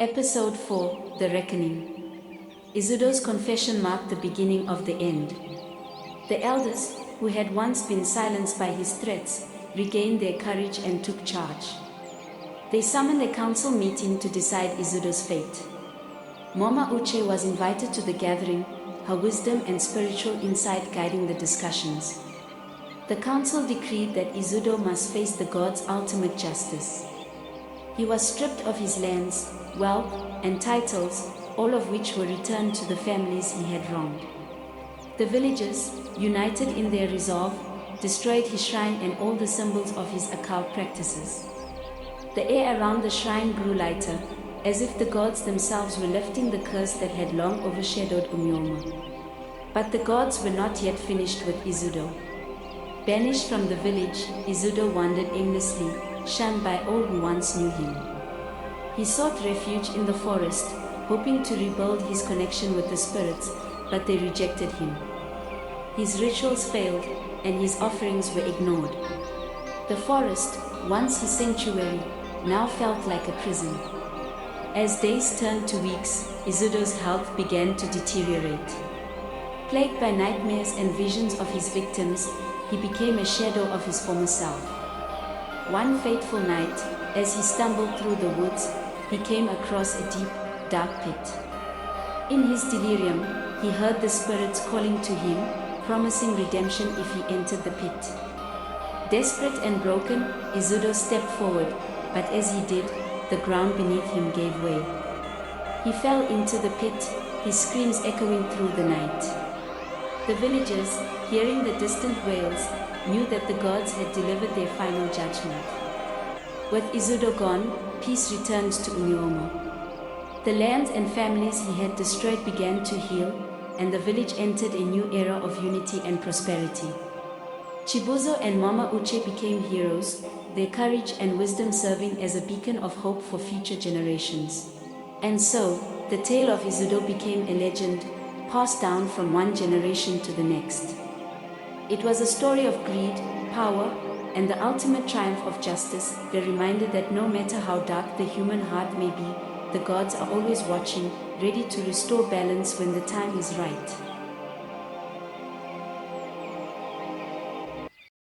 Episode 4: The Reckoning. Ezeudo's confession marked the beginning of the end. The elders, who had once been silenced by his threats, regained their courage and took charge. They summoned a council meeting to decide Ezeudo's fate. Mama Uche was invited to the gathering, her wisdom and spiritual insight guiding the discussions. The council decreed that Ezeudo must face the gods' ultimate justice. He was stripped of his lands, wealth, and titles, all of which were returned to the families he had wronged. The villagers, united in their resolve, destroyed his shrine and all the symbols of his occult practices. The air around the shrine grew lighter, as if the gods themselves were lifting the curse that had long overshadowed Umyoma. But the gods were not yet finished with Ezeudo. Banished from the village, Ezeudo wandered aimlessly, shunned by all who once knew him. He sought refuge in the forest, hoping to rebuild his connection with the spirits, but they rejected him. His rituals failed, and his offerings were ignored. The forest, once his sanctuary, now felt like a prison. As days turned to weeks, Ezeudo's health began to deteriorate. Plagued by nightmares and visions of his victims, he became a shadow of his former self. One fateful night, as he stumbled through the woods, he came across a deep, dark pit. In his delirium, he heard the spirits calling to him, promising redemption if he entered the pit. Desperate and broken, Ezeudo stepped forward, but as he did, the ground beneath him gave way. He fell into the pit, his screams echoing through the night. The villagers, hearing the distant wails, knew that the gods had delivered their final judgment. With Ezeudo gone, peace returned to Umyoma. The lands and families he had destroyed began to heal, and the village entered a new era of unity and prosperity. Chibuzo and Mama Uche became heroes, their courage and wisdom serving as a beacon of hope for future generations. And so, the tale of Ezeudo became a legend, passed down from one generation to the next. It was a story of greed, power, and the ultimate triumph of justice, a reminder that no matter how dark the human heart may be, the gods are always watching, ready to restore balance when the time is right.